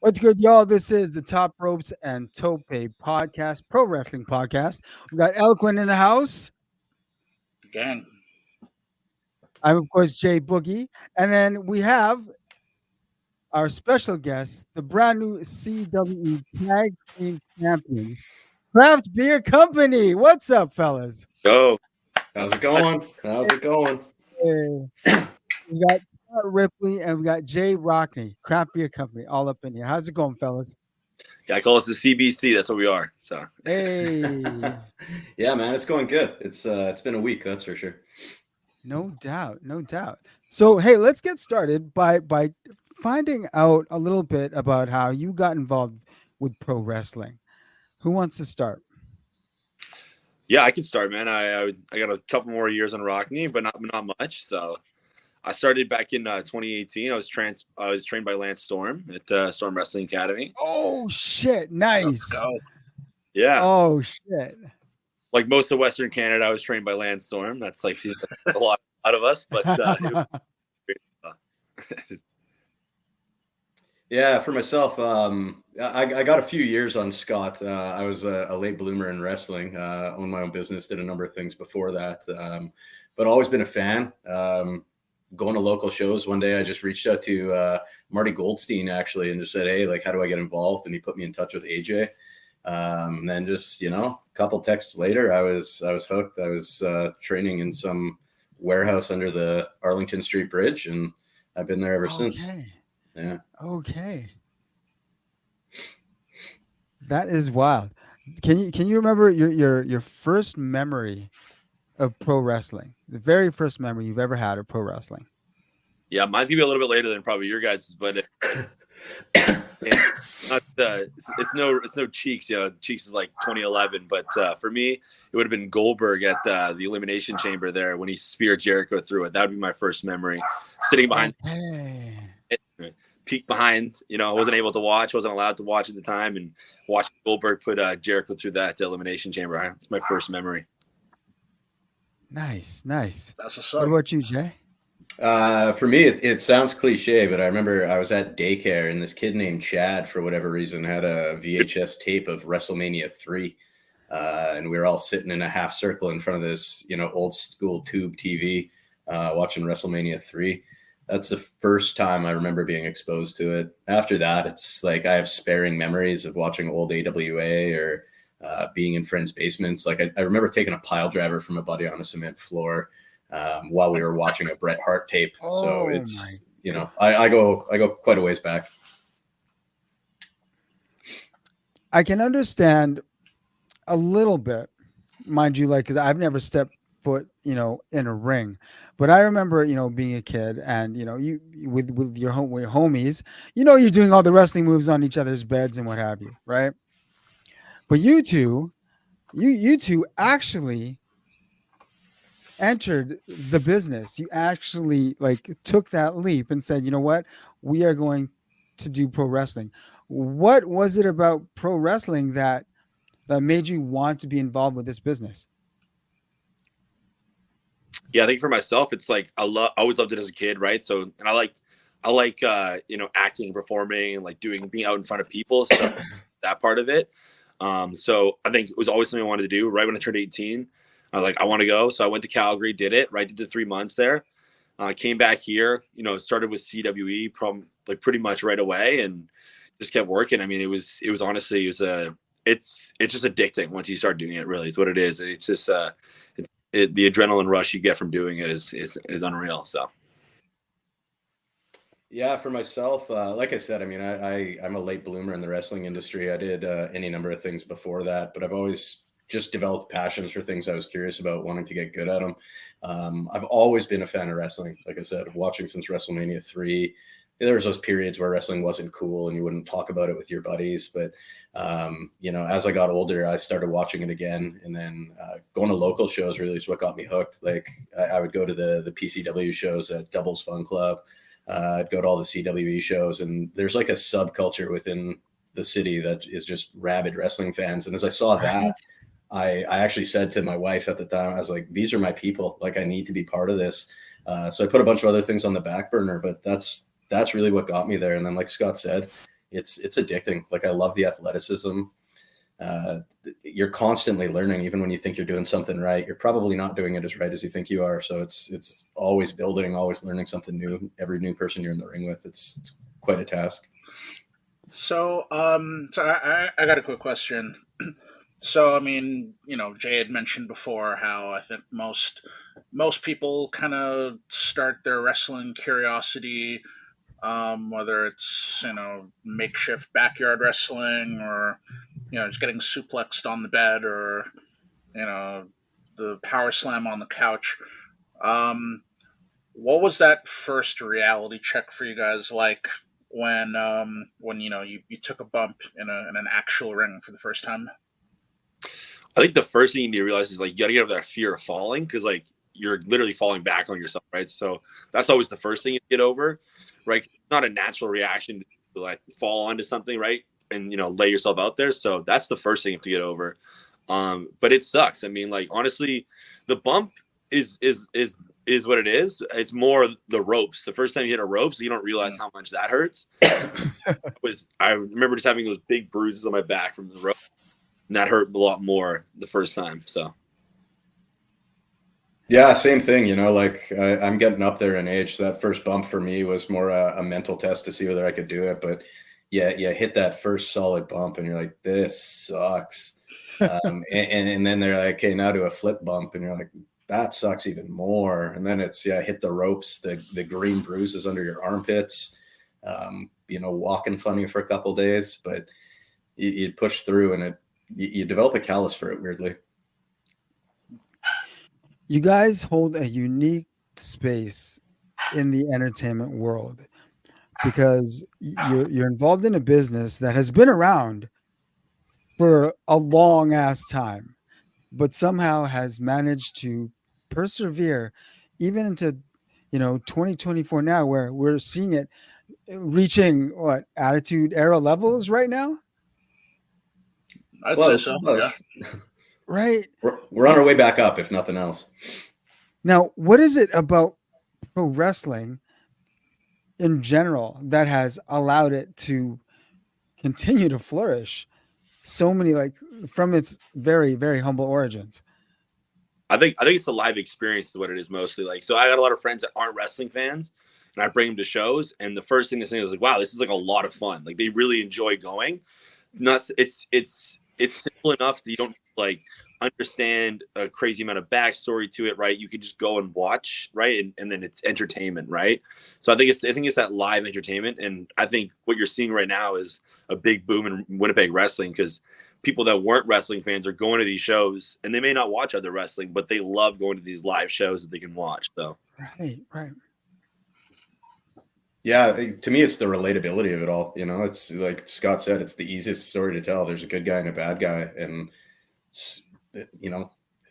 What's good, y'all? This is the Top Ropes and Tope podcast, pro wrestling podcast. We got Eloquent in the house. Gang. I'm, of course, Jay Boogie. And then we have our special guest, the brand new CWE Tag Team Champions, Craft Beer Company. What's up, fellas? Go. How's it going? How's it going? Hey. We got Scott Ripley and we got Jay Rockne, Craft Beer Company, all up in here. How's it going, fellas? Yeah, I call us the CBC. That's what we are. So Hey. Yeah, man, it's going good. It's been a week, that's for sure. No doubt, no doubt. So, hey, let's get started by finding out a little bit about how you got involved with pro wrestling. Who wants to start? yeah, I can start, man. I got a couple more years on Rockne, but not much. So I started back in 2018. I was trained by Lance Storm at Storm Wrestling Academy. Oh shit! Nice. Let's go. Yeah, Oh shit! like most of Western Canada, I was trained by Lance Storm. That's like she's a lot out of us, but Yeah, for myself, I got a few years on Scott. I was a late bloomer in wrestling. Owned my own business, did a number of things before that, but always been a fan. Going to local shows. One day I just reached out to Marty Goldstein actually and just said, hey, like, how do I get involved? And he put me in touch with AJ. And then just, a couple texts later, I was hooked. I was training in some warehouse under the Arlington Street Bridge, and I've been there ever since. Yeah. Okay. That is wild. Can you remember your first memory of pro wrestling? The very first memory you've ever had of pro wrestling? yeah, mine's gonna be a little bit later than probably your guys', but it's no Cheeks. Cheeks is like 2011, but for me, it would have been Goldberg at the Elimination Chamber there when he speared Jericho through it. That would be my first memory, sitting behind. Peek behind, I wasn't able to watch, wasn't allowed to watch at the time, and watch Goldberg put Jericho through that Elimination Chamber. It's my first memory. Nice. That's what's What up. about you, Jay? For me, it sounds cliche, but I remember I was at daycare and this kid named Chad, for whatever reason, had a VHS tape of WrestleMania 3. And we were all sitting in a half circle in front of this, old school tube TV, watching WrestleMania 3. That's the first time I remember being exposed to it. After that, it's like I have sparing memories of watching old AWA or being in friends' basements. Like I remember taking a pile driver from a buddy on a cement floor while we were watching a Bret Hart tape. So it's, I go quite a ways back. I can understand a little bit, mind you, like, because I've never stepped foot, in a ring, but I remember, being a kid and, you with your homies, you're doing all the wrestling moves on each other's beds and what have you, right? But you two actually entered the business. You actually like took that leap and said, you know what, we are going to do pro wrestling. What was it about pro wrestling that made you want to be involved with this business? Yeah, I think for myself, it's like I always loved it as a kid, right? So, and I like acting, performing, like being out in front of people, so that part of it. So I think it was always something I wanted to do. Right when I turned 18, I was like, I want to go. So I went to Calgary, did it, right? Did the 3 months there. Came back here, started with CWE pretty much right away and just kept working. I mean, it was honestly, it's just addicting once you start doing it, really is what it is. It's just, the adrenaline rush you get from doing it is unreal. So. Yeah, for myself, like I said, I mean, I'm a late bloomer in the wrestling industry. I did any number of things before that, but I've always just developed passions for things I was curious about, wanting to get good at them. I've always been a fan of wrestling. Like I said, watching since WrestleMania 3. There was those periods where wrestling wasn't cool and you wouldn't talk about it with your buddies. But, as I got older, I started watching it again. And then going to local shows really is what got me hooked. Like I would go to the PCW shows at Doubles Fun Club. I'd go to all the CWE shows. And there's like a subculture within the city that is just rabid wrestling fans. And as I saw that, I actually said to my wife at the time, I was like, these are my people. Like, I need to be part of this. So I put a bunch of other things on the back burner, but that's really what got me there. And then, like Scott said, it's addicting. Like, I love the athleticism. You're constantly learning. Even when you think you're doing something right, you're probably not doing it as right as you think you are. So it's always building, always learning something new. Every new person you're in the ring with, it's quite a task. So, I got a quick question. So, I mean, Jay had mentioned before how I think most people kind of start their wrestling curiosity, whether it's makeshift backyard wrestling, or just getting suplexed on the bed, or the power slam on the couch. Um, what was that first reality check for you guys like when you took a bump in an actual ring for the first time? I think the first thing you need to realize is like you got to get over that fear of falling, because like you're literally falling back on yourself, right? So that's always the first thing you get over, right? It's not a natural reaction to like fall onto something, right? And lay yourself out there. So that's the first thing you have to get over. But it sucks. I mean, like, honestly, the bump is what it is. It's more the ropes. The first time you hit a ropes, you don't realize how much that hurts. I remember just having those big bruises on my back from the rope. And that hurt a lot more the first time. So, yeah, same thing. Like, I'm getting up there in age. So that first bump for me was more a mental test to see whether I could do it. But yeah, hit that first solid bump, and you're like, this sucks. And then they're like, okay, now do a flip bump, and you're like, that sucks even more. And then it's hit the ropes, the green bruises under your armpits. Walking funny for a couple of days, but you push through, and you develop a callus for it, weirdly. You guys hold a unique space in the entertainment world because you're involved in a business that has been around for a long ass time, but somehow has managed to persevere even into 2024 now, where we're seeing it reaching what Attitude Era levels right now. I'd say so. Yeah. Right. We're on our way back up, if nothing else. Now, what is it about pro wrestling in general that has allowed it to continue to flourish so many, like, from its very, very humble origins? I think it's the live experience is what it is mostly. Like, so I got a lot of friends that aren't wrestling fans, and I bring them to shows, and the first thing they say is like, wow, this is like a lot of fun. Like, they really enjoy going. It's simple enough that you don't like understand a crazy amount of backstory to it, right? You can just go and watch, right? And then it's entertainment, right? So I think it's that live entertainment. And I think what you're seeing right now is a big boom in Winnipeg wrestling, because people that weren't wrestling fans are going to these shows, and they may not watch other wrestling, but they love going to these live shows that they can watch. So Right. Yeah, to me, it's the relatability of it all. It's like Scott said, it's the easiest story to tell. There's a good guy and a bad guy, and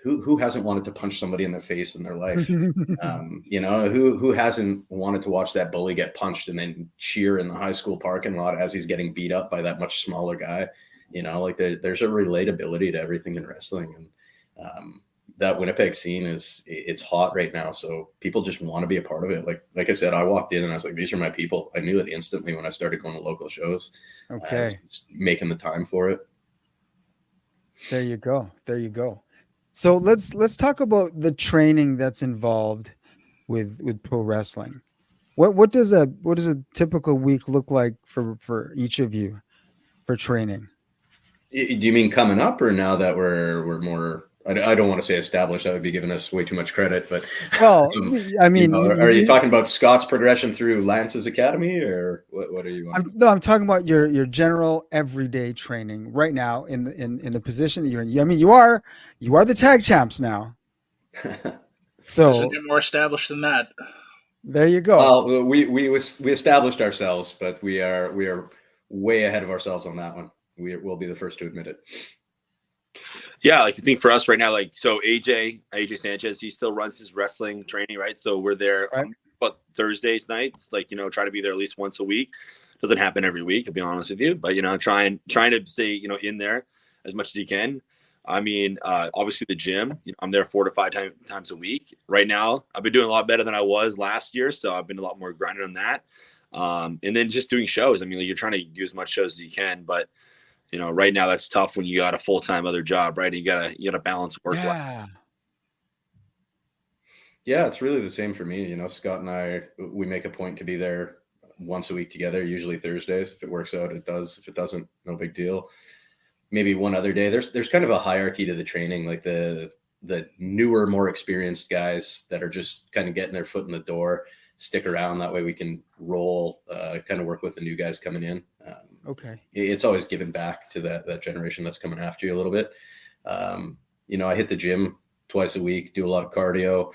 who hasn't wanted to punch somebody in the face in their life? Who hasn't wanted to watch that bully get punched and then cheer in the high school parking lot as he's getting beat up by that much smaller guy? Like there's a relatability to everything in wrestling, and that Winnipeg scene it's hot right now. So people just want to be a part of it. Like I said, I walked in and I was like, these are my people. I knew it instantly when I started going to local shows. Okay. Making the time for it. There you go. So let's talk about the training that's involved with pro wrestling. What does a typical week look like for each of you for training? Do you mean coming up, or now that we're more? I don't want to say established. That would be giving us way too much credit. But well, I mean, are you talking about Scott's progression through Lance's academy, or what are you? I'm talking about your general everyday training right now in the position that you're in. I mean, you are the tag champs now. So doesn't get more established than that. There you go. Well, we established ourselves, but we are way ahead of ourselves on that one. We'll be the first to admit it. Yeah, like I think for us right now, like so AJ Sanchez, he still runs his wrestling training, right? So we're there about Thursdays nights, like try to be there at least once a week. Doesn't happen every week, to be honest with you, but trying to stay in there as much as you can. I mean, obviously the gym, I'm there 4 to 5 times a week. Right now, I've been doing a lot better than I was last year, so I've been a lot more grinded on that. And then just doing shows. I mean, like, you're trying to do as much shows as you can, but right now that's tough when you got a full-time other job, right? You gotta balance work life. Yeah. Yeah, it's really the same for me. Scott and I, we make a point to be there once a week together, usually Thursdays. If it works out, it does. If it doesn't, no big deal. Maybe one other day. There's kind of a hierarchy to the training, like the newer, more experienced guys that are just kind of getting their foot in the door stick around. That way we can roll, kind of work with the new guys coming in. Okay. It's always given back to that generation that's coming after you a little bit. I hit the gym twice a week, do a lot of cardio.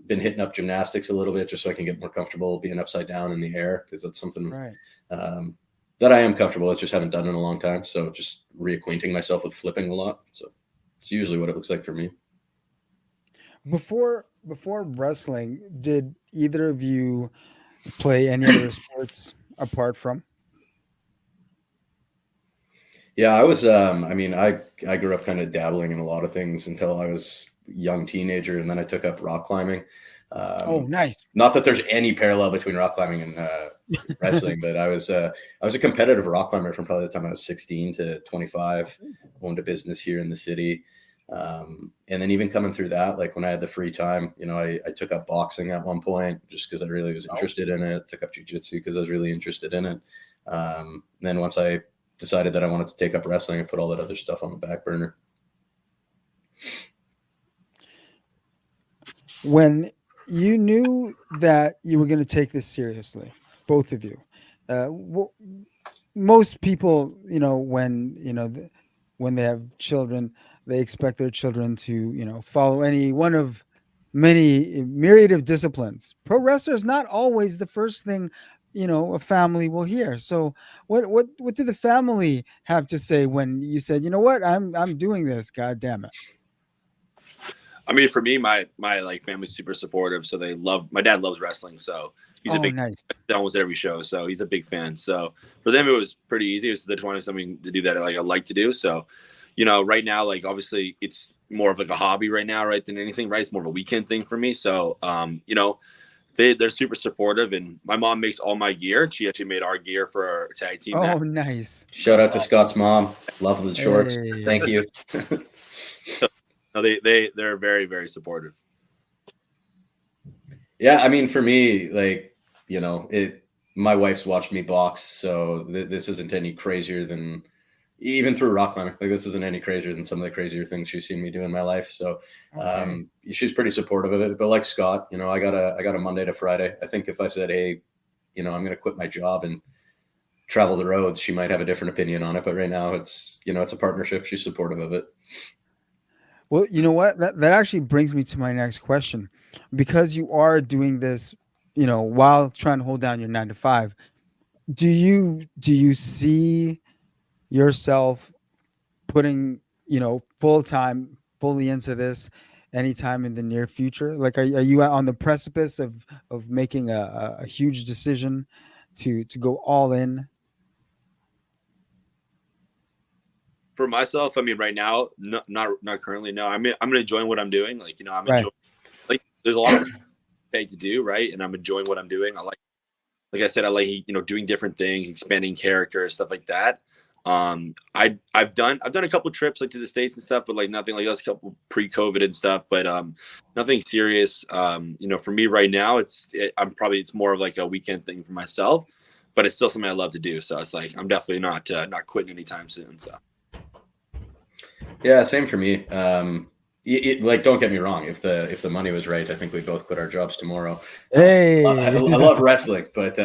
Been hitting up gymnastics a little bit just so I can get more comfortable being upside down in the air, because that's something that I am comfortable with, just haven't done in a long time. So just reacquainting myself with flipping a lot. So it's usually what it looks like for me. Before wrestling, did either of you play any other sports apart from? Yeah, I was, I grew up kind of dabbling in a lot of things until I was a young teenager, and then I took up rock climbing. Oh, nice. Not that there's any parallel between rock climbing and wrestling, but I was a competitive rock climber from probably the time I was 16 to 25, owned a business here in the city. And then even coming through that, like when I had the free time, I took up boxing at one point just because I really was interested in it. Took up jiu-jitsu because I was really interested in it. Then once I decided that I wanted to take up wrestling, I put all that other stuff on the back burner. When you knew that you were going to take this seriously, both of you, most people, when they have children, they expect their children to, follow any one of many myriad of disciplines. Pro wrestler is not always the first thing, a family will hear. So what did the family have to say when you said, you know what, I'm doing this, God damn it? I mean, for me, my like family's super supportive. So my dad loves wrestling. So he's a big nice. almost every show. So he's a big fan. So for them, it was pretty easy. It was the 20 something to do that. I like to do. So, right now, like, obviously it's more of like a hobby right now, right, than anything, right? It's more of a weekend thing for me. So, they're super supportive, and my mom makes all my gear. She actually made our gear for our tag team. Oh, nice. Shout out to Scott's mom. Love the shorts. Hey. Thank you. No, they're very, very supportive. Yeah, I mean, for me, like, my wife's watched me box, so this isn't any crazier than, even through rock climbing, like, this isn't any crazier than some of the crazier things she's seen me do in my life. So she's pretty supportive of it. But like Scott, I got a Monday to Friday. I think if I said, hey, I'm going to quit my job and travel the roads, she might have a different opinion on it. But right now it's a partnership. She's supportive of it. Well, you know what? That actually brings me to my next question. Because you are doing this, while trying to hold down your 9 to 5, do you see yourself putting, fully into this anytime in the near future? Like, are you on the precipice of making a huge decision to go all in? For myself, I mean, right now, not currently. No, I'm enjoying what I'm doing. Like, I'm Right. enjoying, like, there's a lot of things to do, right? And I'm enjoying what I'm doing. Like I said, I like, doing different things, expanding characters, stuff like that. I've done a couple trips, like, to the States and stuff, but like nothing, like, that's a couple pre-COVID and stuff, but nothing serious. For me right now, it's more of like a weekend thing for myself, but it's still something I love to do. So it's like, I'm definitely not quitting anytime soon. So. Yeah, same for me. Like, don't get me wrong. If the money was right, I think we'd both quit our jobs tomorrow. Hey, I love wrestling, but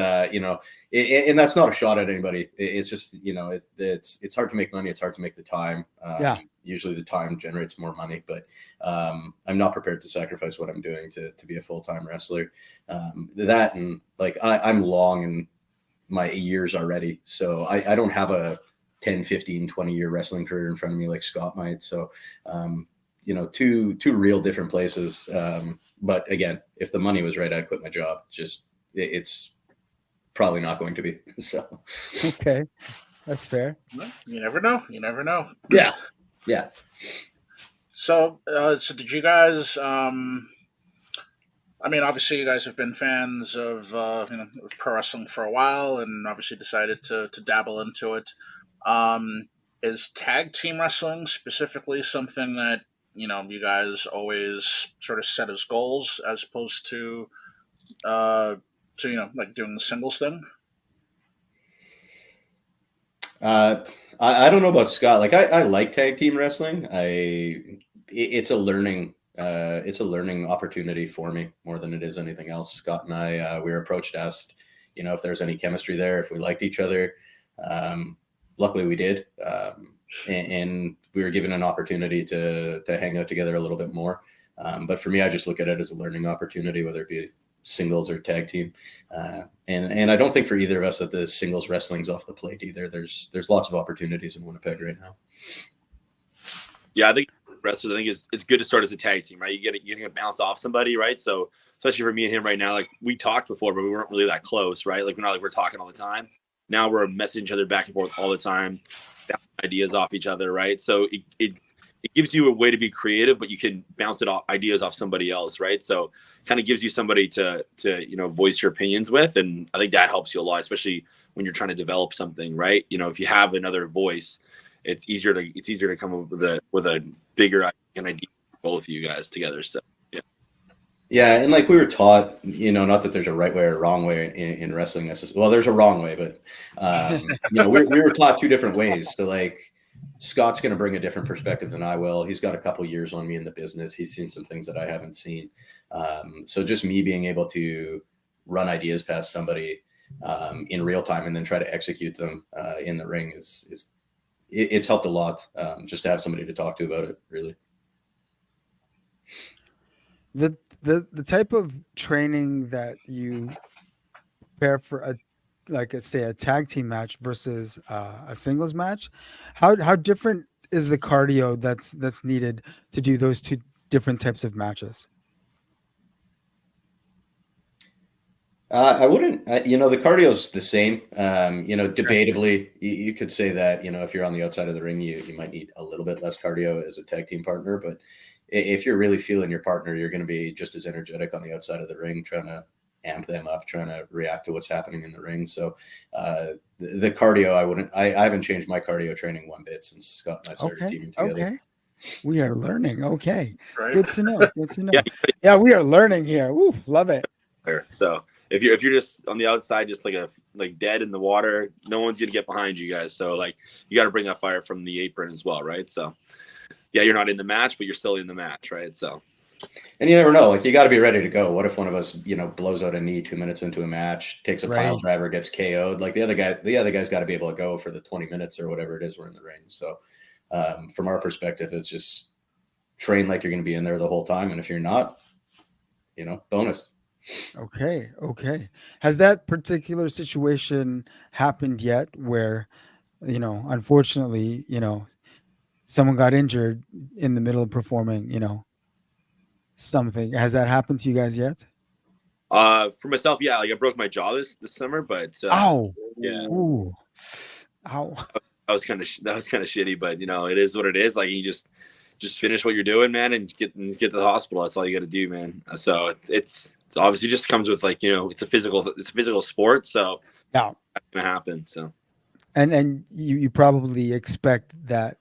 and that's not a shot at anybody. It's just, it's hard to make money. It's hard to make the time. Usually the time generates more money, but I'm not prepared to sacrifice what I'm doing to be a full-time wrestler. That, and like, I'm long in my years already, so I don't have a 10, 15, 20-year wrestling career in front of me like Scott might. So, two real different places. But again, if the money was right, I'd quit my job. Just, it's probably not going to be. So, okay, that's fair. You never know. You never know. Yeah. Yeah. So did you guys I mean, obviously, you guys have been fans of of pro wrestling for a while, and obviously decided to dabble into it. Um, is tag team wrestling specifically something that you guys always sort of set as goals, as opposed uh, to like doing the singles thing? Uh, I don't know about Scott. Like I like tag team wrestling. It's a learning opportunity for me more than it is anything else. Scott and I, we were approached, asked, if there's any chemistry there, if we liked each other. Um, Luckily we did. And we were given an opportunity to hang out together a little bit more. But for me, I just look at it as a learning opportunity, whether it be singles or tag team. And I don't think for either of us that the singles wrestling's off the plate either. There's lots of opportunities in Winnipeg right now. Yeah, I think wrestlers, I think it's good to start as a tag team, right? You're getting a bounce off somebody, right? So especially for me and him right now, like we talked before, but we weren't really that close, right? Like we're not like we're talking all the time. Now we're messaging each other back and forth all the time, bouncing ideas off each other, right? So it gives you a way to be creative, but you can bounce it off ideas off somebody else, right? So kind of gives you somebody to voice your opinions with, and I think that helps you a lot, especially when you're trying to develop something, right? If you have another voice, it's easier to come up with a bigger idea for both of you guys together. So yeah, and like we were taught, not that there's a right way or a wrong way in wrestling necessarily. Well, there's a wrong way, but we were taught two different ways. So like Scott's going to bring a different perspective than I will. He's got a couple years on me in the business. He's seen some things that I haven't seen. So just me being able to run ideas past somebody in real time and then try to execute them in the ring it's helped a lot, just to have somebody to talk to about it, really. The type of training that you prepare for say a tag team match versus a singles match, how different is the cardio that's needed to do those two different types of matches? I wouldn't, the cardio's the same. Debatably, you could say that, if you're on the outside of the ring, you might need a little bit less cardio as a tag team partner. But if you're really feeling your partner, you're going to be just as energetic on the outside of the ring, trying to amp them up, trying to react to what's happening in the ring. So the cardio, I haven't changed my cardio training one bit since Scott and I started teaming together. Okay. We are learning. Okay. Right. Good to know. Good to know. Yeah, we are learning here. Woo, love it. So if you're just on the outside, just like dead in the water, no one's gonna get behind you guys. So like you got to bring that fire from the apron as well, right? So yeah, you're not in the match, but you're still in the match, right? So, and you never know. Like you got to be ready to go. What if one of us, blows out a knee 2 minutes into a match, takes a pile driver, gets KO'd? Like the other guy's got to be able to go for the 20 minutes or whatever it is we're in the ring. So from our perspective, it's just train like you're going to be in there the whole time, and if you're not, bonus. Okay. Has that particular situation happened yet where, unfortunately, someone got injured in the middle of performing, something? Has that happened to you guys yet? For myself, yeah, like I broke my jaw this summer, but Ow. yeah, Ooh. Ow. that was kind of shitty, but it is what it is. Like you just finish what you're doing, man, and get to the hospital. That's all you got to do, man. So it's obviously just comes with it's a physical sport, so Yeah. that's gonna happen. So And you probably expect that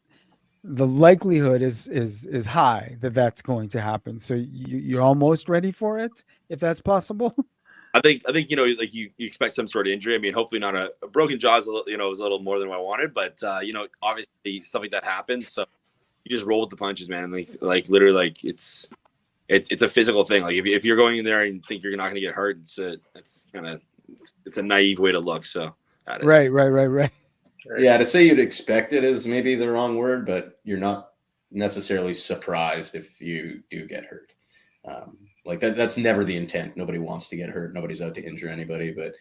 the likelihood is high that that's going to happen. So you're almost ready for it, if that's possible. I think like you expect some sort of injury. I mean, hopefully not a broken jaw is a little, is a little more than what I wanted, but obviously stuff like that happens. So you just roll with the punches, man. Like literally, like it's a physical thing. Like if you're going in there and think you're not going to get hurt, it's a naive way to look. So Right. Yeah, to say you'd expect it is maybe the wrong word, but you're not necessarily surprised if you do get hurt. Like that's never the intent. Nobody wants to get hurt. Nobody's out to injure anybody, but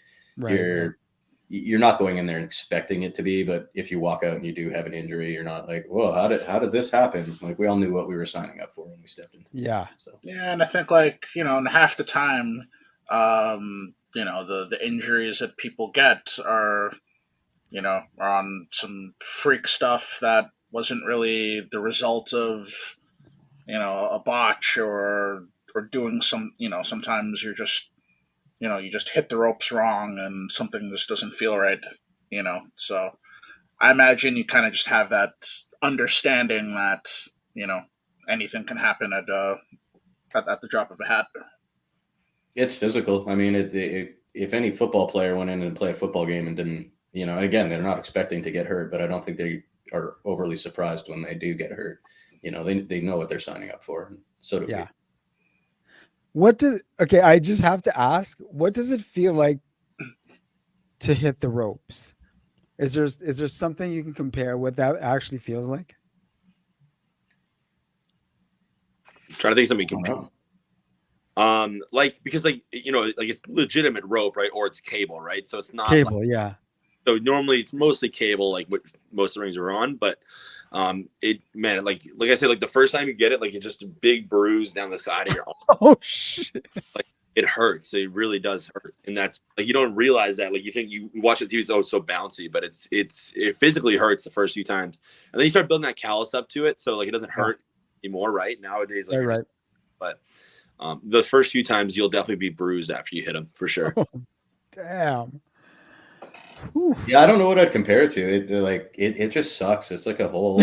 you're not going in there and expecting it to be. But if you walk out and you do have an injury, you're not like, well, how did this happen? Like we all knew what we were signing up for when we stepped into it. Yeah. So Yeah, and I think like in half the time, the injuries that people get are on some freak stuff that wasn't really the result of a botch or doing some, sometimes you're just, you just hit the ropes wrong and something just doesn't feel right, So I imagine you kind of just have that understanding that, you know, anything can happen at the drop of a hat. It's physical. I mean, if any football player went in and play a football game and didn't, and again, they're not expecting to get hurt, but I don't think they are overly surprised when they do get hurt. They know what they're signing up for. And so do we. Okay, I just have to ask, what does it feel like to hit the ropes? Is there something you can compare what that actually feels like? I'm trying to think of something you can because it's legitimate rope, right? Or it's cable, right? So it's not cable, yeah. So normally it's mostly cable, like what most of the rings are on, but like I said, like the first time you get it, like it's just a big bruise down the side of your arm. Oh shit. Like it hurts. It really does hurt. And that's like, you don't realize that. Like you think you watch it, it's so bouncy, but it physically hurts the first few times. And then you start building that callus up to it. So like it doesn't hurt anymore, right? Nowadays, like right. But the first few times you'll definitely be bruised after you hit them for sure. Oh, damn. Whew. Yeah, I don't know what I'd compare it to. It just sucks. It's like a whole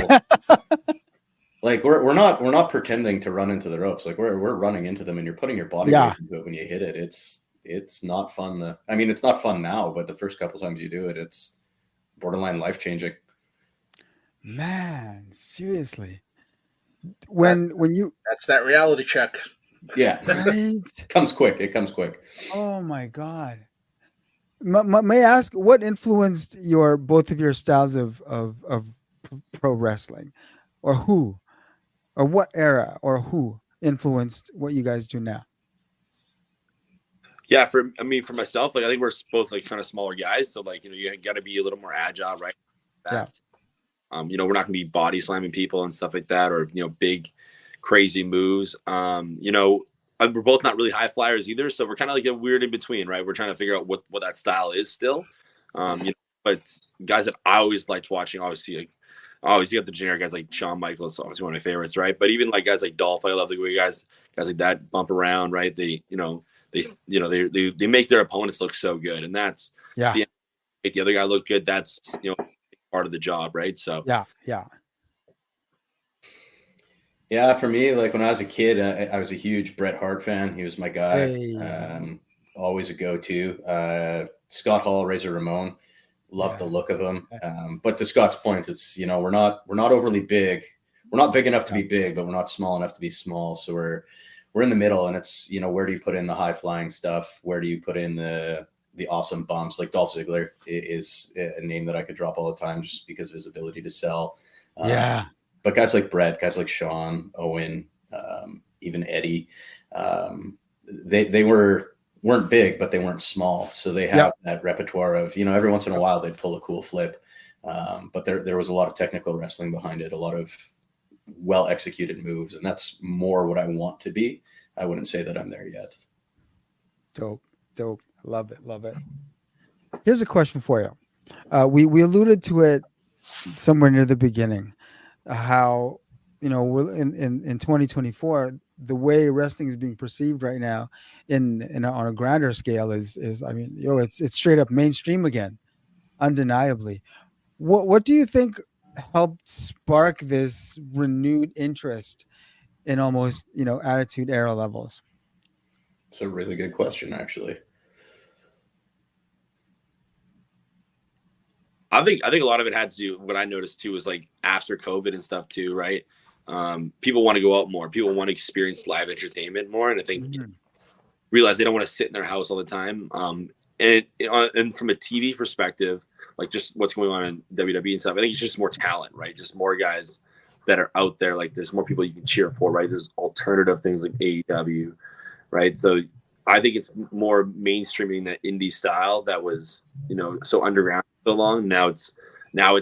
like we're not pretending to run into the ropes. Like we're running into them, and you're putting your body weight into it when you hit it. It's not fun. It's not fun now, but the first couple times you do it, it's borderline life changing. Man, seriously. When you that's that reality check. Yeah, right? It comes quick. Oh my god. May I ask what influenced both of your styles of pro wrestling, or who, or what era, or who influenced what you guys do now? Yeah, for myself, like I think we're both like kind of smaller guys, so like you got to be a little more agile, right? That's we're not gonna be body slamming people and stuff like that, or big crazy moves. We're both not really high flyers either, so we're kind of like a weird in between, right? We're trying to figure out what that style is still. But guys that I always liked watching, obviously, like you got the generic guys like Shawn Michaels, obviously one of my favorites, right? But even like guys like Dolph, I love the way guys like that bump around, right? They make their opponents look so good, and that's make the other guy look good. That's part of the job, right? So yeah, for me, like when I was a kid, I was a huge Bret Hart fan. He was my guy. Hey. Always a go-to. Scott Hall, Razor Ramon, loved the look of him. But to Scott's point, it's we're not overly big. We're not big enough to be big, but we're not small enough to be small. So we're in the middle, and it's where do you put in the high flying stuff? Where do you put in the awesome bumps? Like Dolph Ziggler is a name that I could drop all the time just because of his ability to sell. But guys like Brett, guys like Sean, Owen, even Eddie, they weren't big, but they weren't small. So they have that repertoire of, every once in a while they'd pull a cool flip. But there was a lot of technical wrestling behind it, a lot of well executed moves. And that's more what I want to be. I wouldn't say that I'm there yet. Dope. Love it. Here's a question for you. We alluded to it somewhere near the beginning. How we're in 2024, the way wrestling is being perceived right now on a grander scale is it's straight up mainstream again, undeniably. What do you think helped spark this renewed interest in almost Attitude Era levels? It's a really good question, actually. I think a lot of it had to do, what I noticed too, was like after COVID and stuff too, right? People want to go out more. People want to experience live entertainment more. And I think realize they don't want to sit in their house all the time. And from a TV perspective, like just what's going on in WWE and stuff, I think it's just more talent, right? Just more guys that are out there. Like there's more people you can cheer for, right? There's alternative things like AEW, right? So I think it's more mainstreaming that indie style that was, so underground so long. Now it's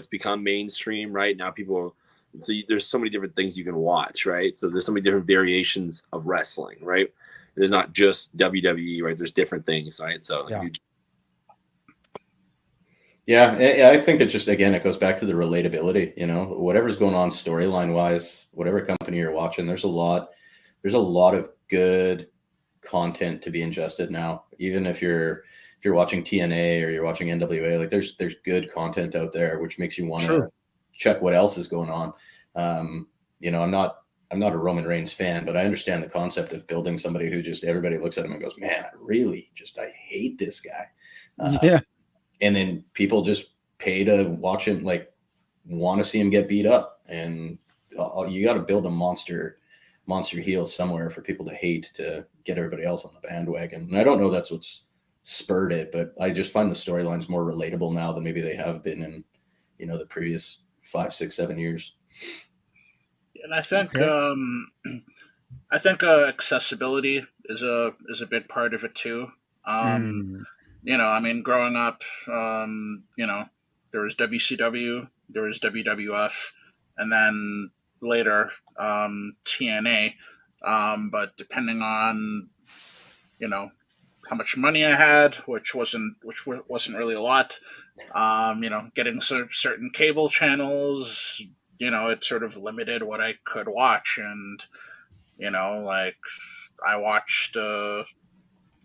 become mainstream, right? Now there's so many different things you can watch, right? So there's so many different variations of wrestling, right? There's not just WWE, right? There's different things, right? So I think it's just, again, it goes back to the relatability, whatever's going on storyline wise, whatever company you're watching, there's a lot of good content to be ingested now. Even if you're watching TNA or you're watching NWA, like there's good content out there, which makes you want to check what else is going on. You know, I'm not a Roman Reigns fan, but I understand the concept of building somebody who just everybody looks at him and goes, man, I hate this guy. Yeah. And then people just pay to watch him, like want to see him get beat up. And you got to build a monster heel somewhere for people to hate to get everybody else on the bandwagon. And I don't know that's what's spurred it, but I just find the storylines more relatable now than maybe they have been in, you know, the previous 5, 6, 7 years. And I think accessibility is a big part of it too. You know, I mean, growing up, you know, there was WCW, there was WWF, and then later TNA. But depending on, you know, how much money I had, which wasn't really a lot, you know, getting certain cable channels, you know, it sort of limited what I could watch. And, you know, like I watched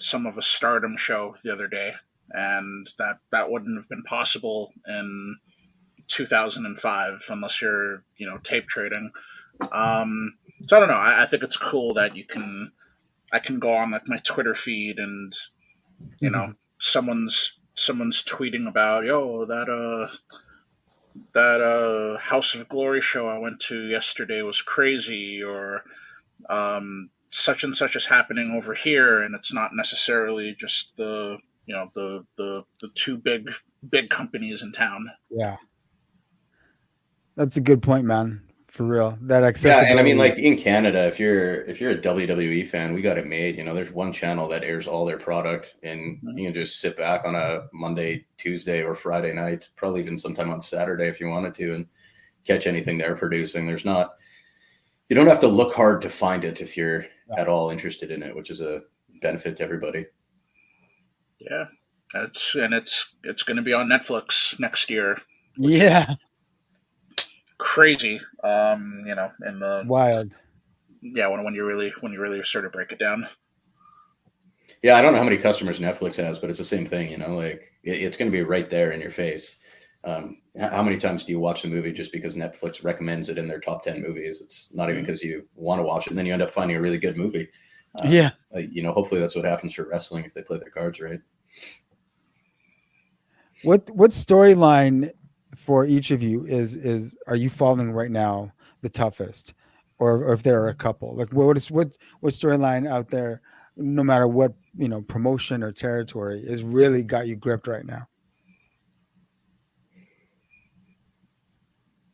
some of a Stardom show the other day, and that wouldn't have been possible in 2005 unless you're, you know, tape trading. So I don't know. I think it's cool that I can go on like my Twitter feed and, you know, someone's tweeting about, yo, that House of Glory show I went to yesterday was crazy, or such and such is happening over here, and it's not necessarily just the, you know, the two big companies in town. Yeah. That's a good point, man. For real. That Yeah, accessibility. and I mean, like in Canada, if you're a WWE fan, we got it made. You know, there's one channel that airs all their product, and you can just sit back on a Monday, Tuesday, or Friday night, probably even sometime on Saturday if you wanted to, and catch anything they're producing. You don't have to look hard to find it if you're at all interested in it, which is a benefit to everybody. Yeah, it's going to be on Netflix next year. Yeah. Crazy. You know, in the Wild. Yeah, when you really sort of break it down. Yeah, I don't know how many customers Netflix has, but it's the same thing. You know, like it's going to be right there in your face. How many times do you watch the movie just because Netflix recommends it in their top 10 movies? It's not even because you want to watch it, and then you end up finding a really good movie. Yeah. You know, hopefully that's what happens for wrestling if they play their cards right. What storyline for each of you is are you following right now the toughest, or if there are a couple, like what storyline out there, no matter what, you know, promotion or territory, is really got you gripped right now?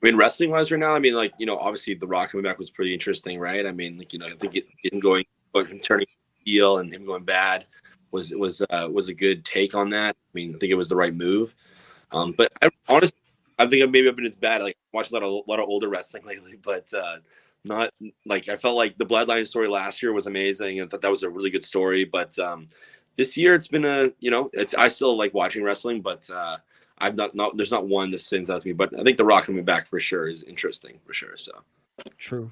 I mean, wrestling wise right now, I mean, like, you know, obviously the Rock coming back was pretty interesting, right? I mean, like, you know, I think him going, but him turning heel and him going bad was a good take on that. I mean, I think it was the right move. But honestly, I think maybe I've been as bad. Like, I watched a lot of older wrestling lately, but not like, I felt like the Bloodline story last year was amazing, and thought that was a really good story. But this year it's been I still like watching wrestling, but I've not there's not one that stands out to me. But I think the Rock coming back for sure is interesting for sure. So True.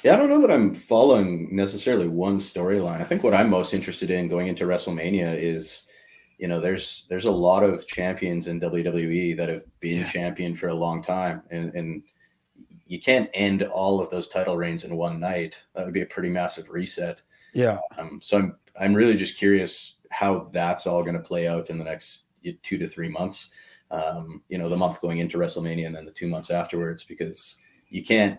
Yeah, I don't know that I'm following necessarily one storyline. I think what I'm most interested in going into WrestleMania is, you know, there's a lot of champions in WWE that have been champion for a long time, and you can't end all of those title reigns in one night. That would be a pretty massive reset. Yeah. So I'm really just curious how that's all going to play out in the next 2 to 3 months. You know, the month going into WrestleMania and then the 2 months afterwards, because you can't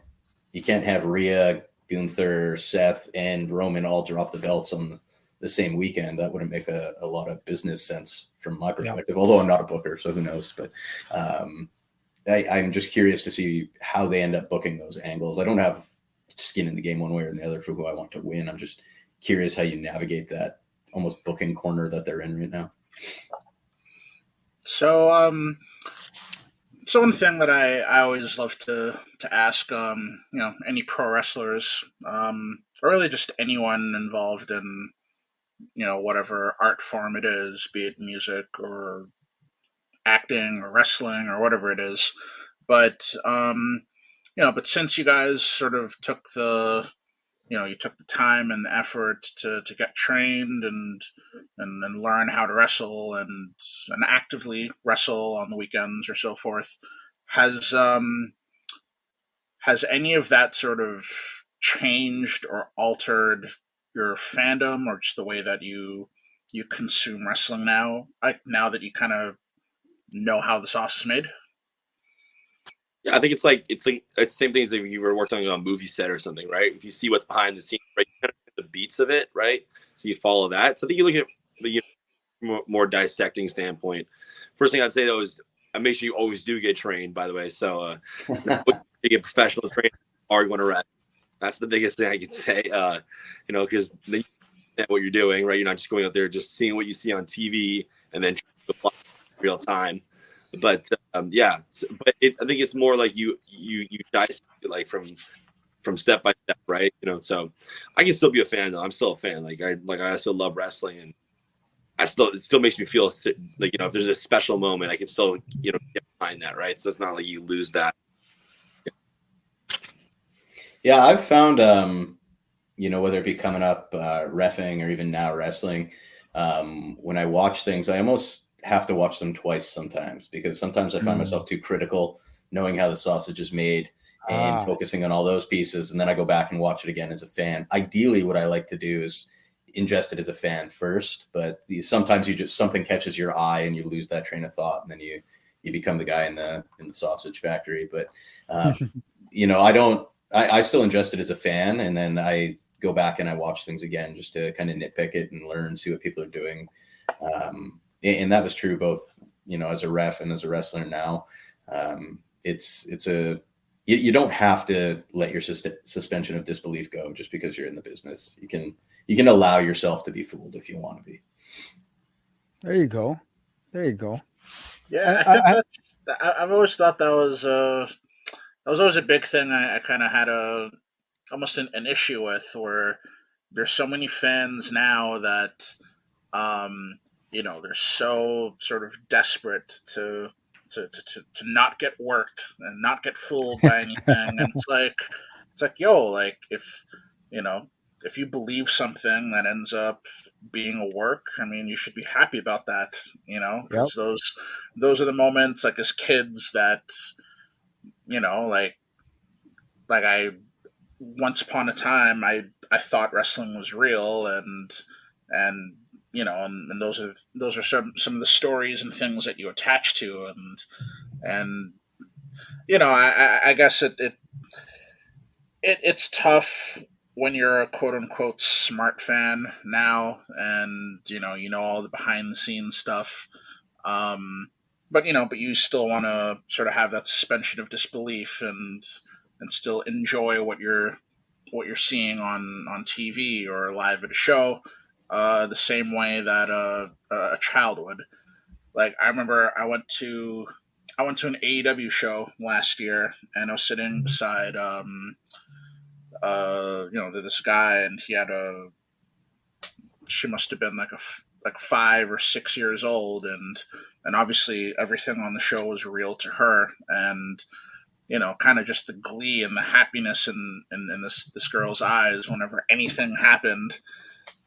have Rhea, Gunther, Seth, and Roman all drop the belts on the same weekend. That wouldn't make a lot of business sense from my perspective, although I'm not a booker, so who knows. But I'm just curious to see how they end up booking those angles. I don't have skin in the game one way or the other for who I want to win. I'm just curious how you navigate that almost booking corner that they're in right now. So, so one thing that I always love to ask, you know, any pro wrestlers, or really just anyone involved in, you know, whatever art form it is, be it music or acting or wrestling or whatever it is. But you know, but since you guys sort of took the you took the time and the effort to get trained and then learn how to wrestle and actively wrestle on the weekends or so forth. Has has any of that sort of changed or altered your fandom or just the way that you consume wrestling now? Like now that you kind of know how the sauce is made. Yeah, I think it's the same thing as if you were working on a movie set or something, right? If you see what's behind the scenes, right, you kind of get the beats of it, right? So you follow that. So I think you look at the more dissecting standpoint. First thing I'd say though is I make sure you always do get trained. By the way, so you get professional training, are going to rest. That's the biggest thing I can say. Because then you understand what you're doing, right? You're not just going out there just seeing what you see on TV and then apply real time. But I think it's more like you dissect it like from step by step, right? So I can still be a fan though. I'm still a fan. Like I still love wrestling, and it still makes me feel like if there's a special moment, I can still get behind that, right? So it's not like you lose that. Yeah, I've found whether it be coming up reffing or even now wrestling, when I watch things, I almost have to watch them twice sometimes, because sometimes I find myself too critical, knowing how the sausage is made and focusing on all those pieces. And then I go back and watch it again as a fan. Ideally, what I like to do is ingest it as a fan first, but sometimes something catches your eye and you lose that train of thought, and then you become the guy in the sausage factory. But I still ingest it as a fan, and then I go back and I watch things again just to kind of nitpick it and learn, see what people are doing. And that was true both, as a ref and as a wrestler now. You don't have to let your suspension of disbelief go just because you're in the business. You can allow yourself to be fooled if you want to be. There you go. Yeah, I think I've always thought that was always a big thing. I kind of had almost an issue with, where there's so many fans now that they're so sort of desperate to not get worked and not get fooled by anything. And it's like, yo, like if you believe something that ends up being a work, I mean, you should be happy about that, because those are the moments, like as kids, that like I once upon a time I thought wrestling was real, and and those are some of the stories and things that you attach to, and I guess it's tough when you're a quote unquote smart fan now, and all the behind the scenes stuff, but you still want to sort of have that suspension of disbelief and still enjoy what you're seeing on TV or live at a show, the same way that a child would. Like I remember I went to an AEW show last year, and I was sitting beside this guy, and she must have been like 5 or 6 years old, and obviously everything on the show was real to her, and kind of just the glee and the happiness in this girl's eyes whenever anything happened.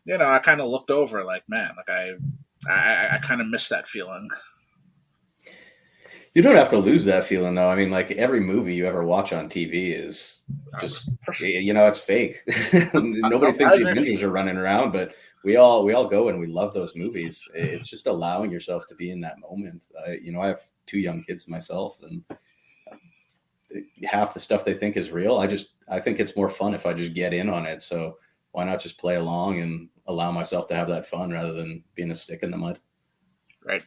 I kind of looked over like, man, like I kind of miss that feeling. You don't have to lose that feeling, though. I mean, like every movie you ever watch on TV is just, it's fake. Nobody thinks the Avengers are running around, but we all go and we love those movies. It's just allowing yourself to be in that moment. I have 2 young kids myself, and half the stuff they think is real. I think it's more fun if I just get in on it. So why not just play along and allow myself to have that fun rather than being a stick in the mud? Right.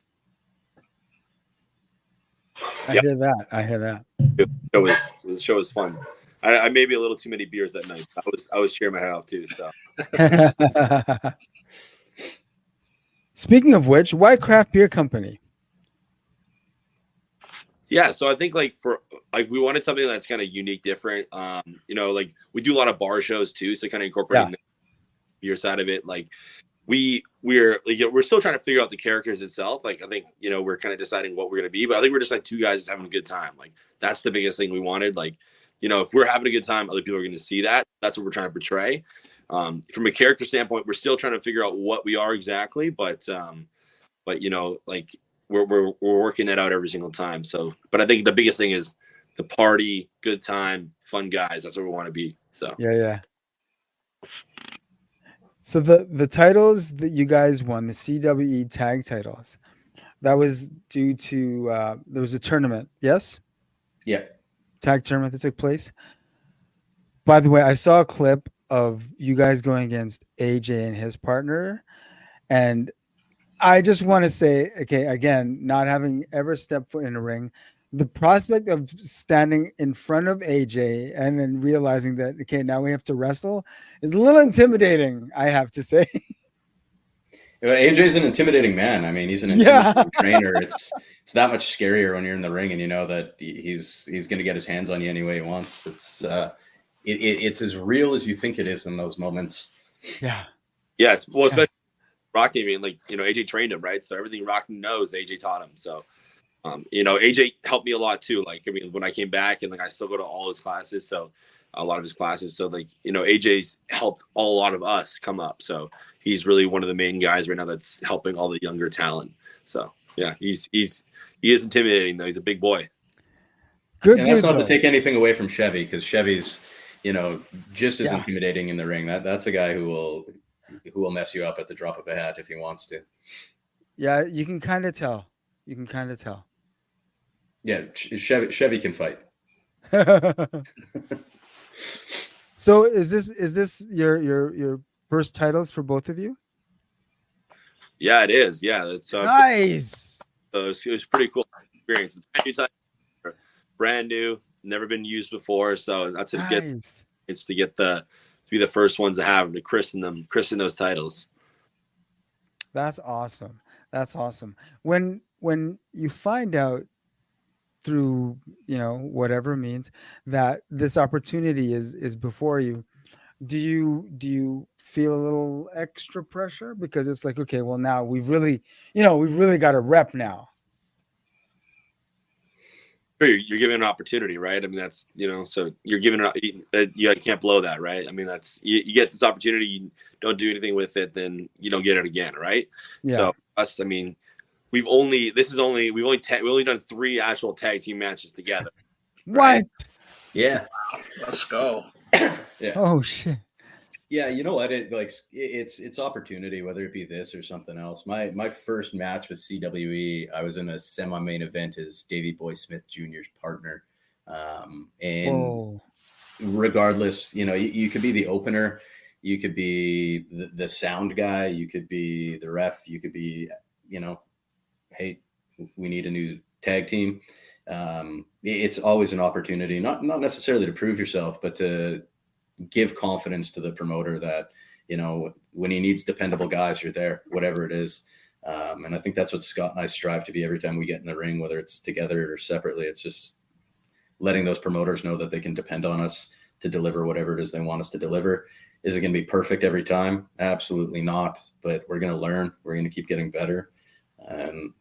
I hear that. The show was fun. I may be a little too many beers that night. I was cheering my head off too. So. Speaking of which, why craft beer company? Yeah, so I think we wanted something that's kind of unique, different. Like we do a lot of bar shows too, so kind of incorporating the beer side of it. Like we're still trying to figure out the characters itself. Like I think we're kind of deciding what we're gonna be, but I think we're just like 2 guys having a good time. Like that's the biggest thing we wanted. Like if we're having a good time, other people are going to see that. That's what we're trying to portray. From a character standpoint, we're still trying to figure out what we are exactly, but like we're working that out every single time. So, but I think the biggest thing is the party, good time, fun guys. That's what we want to be. So Yeah. So the titles that you guys won, the CWE tag titles, that was due to there was a tournament, yes? Yeah. Tag tournament that took place. By the way, I saw a clip of you guys going against AJ and his partner, and I just want to say, okay, again, not having ever stepped foot in a ring, the prospect of standing in front of AJ and then realizing that, okay, now we have to wrestle is a little intimidating, I have to say. AJ's an intimidating man. I mean, he's an intimidating trainer. It's that much scarier when you're in the ring and you know that he's going to get his hands on you any way he wants. It's as real as you think it is in those moments. Yeah. Yes. Well, especially Rockne, I mean, like, AJ trained him, right? So everything Rockne knows, AJ taught him. So, AJ helped me a lot too. Like, I mean, when I came back and like, I still go to all his classes. So a lot of his classes. So like, AJ's helped a lot of us come up. So he's really one of the main guys right now that's helping all the younger talent. So yeah, he is intimidating though. He's a big boy. Good and dude, that's not though. to take anything away from Chevy, because Chevy's, just as intimidating in the ring. That's a guy who will mess you up at the drop of a hat if he wants to. Yeah, you can kind of tell. Yeah, Chevy can fight. So is this your first titles for both of you? Yeah, it is. Yeah, that's nice. So it was pretty cool experience. Brand new, never been used before. So that's a good. It's to be the first ones to have to christen those titles. That's awesome. When you find out through whatever means that this opportunity is before you, do you feel a little extra pressure because it's like, okay, well, now we've really got a rep now? You're given an opportunity, right? I mean, that's so you're given you can't blow that, right? I mean, that's you get this opportunity, you don't do anything with it, then you don't get it again, right? Yeah. So us, I mean, we've only done 3 actual tag team matches together. Right? What? Yeah. Let's go. Yeah. Oh shit. Yeah, you know what? It's opportunity, whether it be this or something else. My first match with CWE, I was in a semi-main event as Davey Boy Smith Jr.'s partner. And regardless, you could be the opener, you could be the sound guy, you could be the ref, you could be, hey, we need a new tag team. It's always an opportunity, not necessarily to prove yourself, but to give confidence to the promoter that, when he needs dependable guys, you're there, whatever it is. And I think that's what Scott and I strive to be every time we get in the ring, whether it's together or separately. It's just letting those promoters know that they can depend on us to deliver whatever it is they want us to deliver. Is it going to be perfect every time? Absolutely not. But we're going to learn. We're going to keep getting better. And,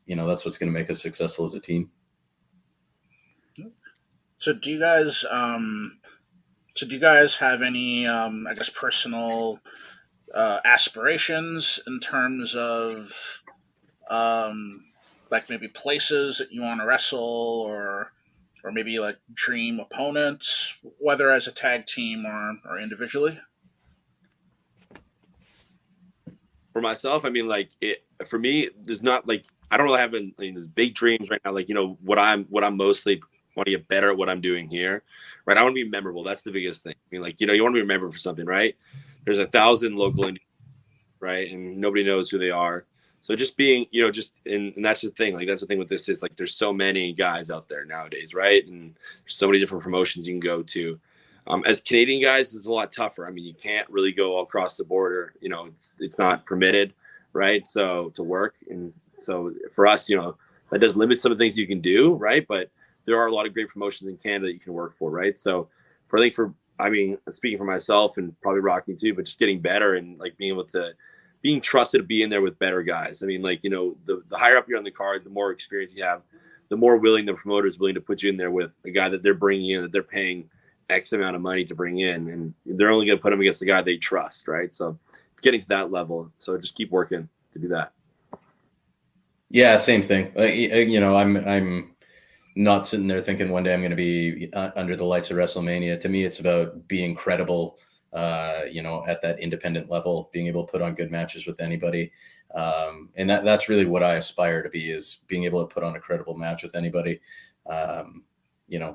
that's what's going to make us successful as a team. So do you guys have any, I guess, personal aspirations in terms of like maybe places that you want to wrestle, or maybe like dream opponents, whether as a tag team or individually? For myself, I mean, for me, there's not I don't really have these big dreams right now. What I'm mostly want to get better at what I'm doing here, right? I want to be memorable. That's the biggest thing. I mean, you want to be remembered for something, right? There's 1,000 local indies, right? And nobody knows who they are. So just being, and that's the thing. That's the thing with this is there's so many guys out there nowadays, right? And there's so many different promotions you can go to. As Canadian guys, it's a lot tougher. I mean, you can't really go all across the border. It's not permitted, right? So to work, and so for us, that does limit some of the things you can do, right? But there are a lot of great promotions in Canada that you can work for, right? So speaking for myself and probably Rockne too, but just getting better and being trusted to be in there with better guys. I mean, the higher up you're on the card, the more experience you have, the more willing the promoter is willing to put you in there with a guy that they're bringing in, that they're paying X amount of money to bring in, and they're only going to put him against the guy they trust, right? So it's getting to that level. So just keep working to do that. Yeah, same thing. I'm not sitting there thinking one day I'm going to be under the lights of WrestleMania. To me, it's about being credible, at that independent level, being able to put on good matches with anybody. And that's really what I aspire to be, is being able to put on a credible match with anybody.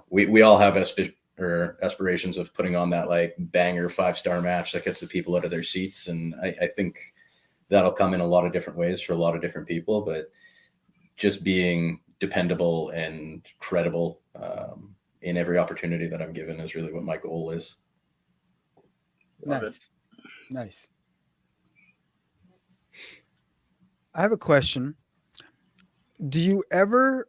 We all have aspirations of putting on that like banger 5-star match that gets the people out of their seats. And I think that'll come in a lot of different ways for a lot of different people, but just being dependable and credible in every opportunity that I'm given is really what my goal is. Nice. I have a question. Do you ever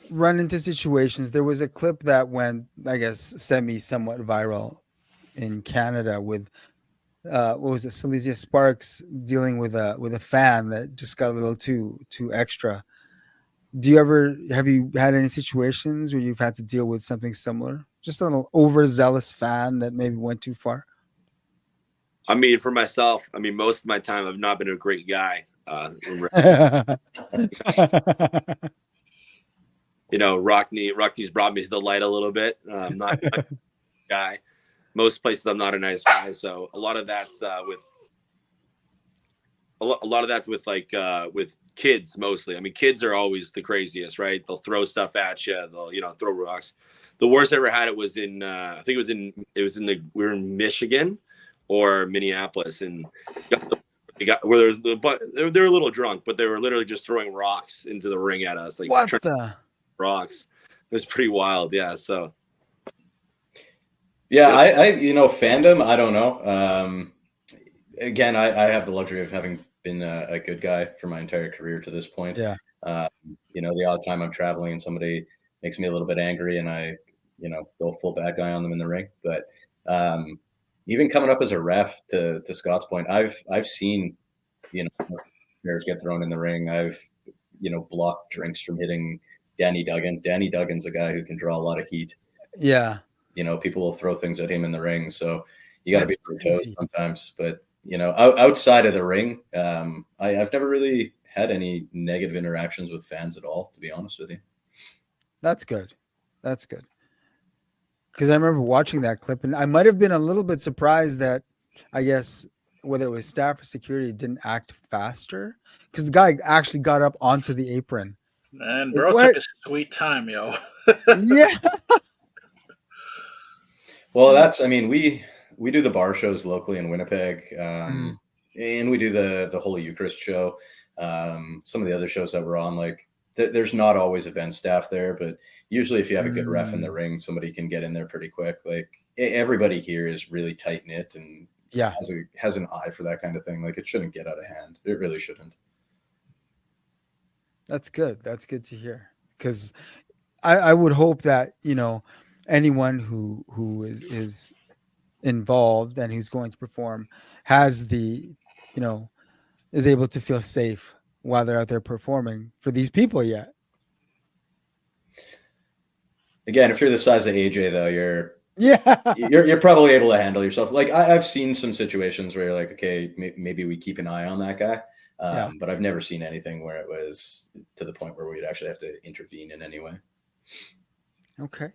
run into situations? There was a clip that went, I guess, somewhat viral in Canada with what was it, Silesia Sparks dealing with a fan that just got a little too extra. Have you had any situations where you've had to deal with something similar? Just a little overzealous fan that maybe went too far? I mean, for myself, most of my time I've not been a great guy. Rockne's brought me to the light a little bit. I'm not a guy. Most places I'm not a nice guy. So a lot of that's with kids mostly. I mean, kids are always the craziest, right? They'll throw stuff at you. They'll throw rocks. The worst I ever had it was in I think we were in Michigan or Minneapolis, and they were a little drunk, but they were literally just throwing rocks into the ring at us, like what the rocks. It was pretty wild, yeah. So yeah, I fandom, I don't know. Again, I have the luxury of having been a good guy for my entire career to this point. Yeah. The odd time I'm traveling and somebody makes me a little bit angry and I, go full bad guy on them in the ring. But even coming up as a ref, to Scott's point, I've seen, players get thrown in the ring. I've, blocked drinks from hitting Danny Duggan. Danny Duggan's a guy who can draw a lot of heat. Yeah. People will throw things at him in the ring. So you got to be on your toes sometimes. But, outside of the ring, I've never really had any negative interactions with fans at all, to be honest with you. That's good. Because I remember watching that clip, and I might have been a little bit surprised that, I guess, whether it was staff or security, didn't act faster. Because the guy actually got up onto the apron. Man, bro took a sweet time, yo. Yeah. Well, we do the bar shows locally in Winnipeg, and we do the Holy Eucharist show. Some of the other shows that we're on, like, there's not always event staff there, but usually if you have a good ref in the ring, somebody can get in there pretty quick. Like, everybody here is really tight knit and has an eye for that kind of thing. Like, it shouldn't get out of hand. It really shouldn't. That's good. That's good to hear. Because I would hope that, anyone who is involved and who's going to perform has the, is able to feel safe while they're out there performing for these people yet. Again, if you're the size of AJ, though, you're probably able to handle yourself. Like, I've seen some situations where you're like, okay, maybe we keep an eye on that guy. But I've never seen anything where it was to the point where we'd actually have to intervene in any way. Okay.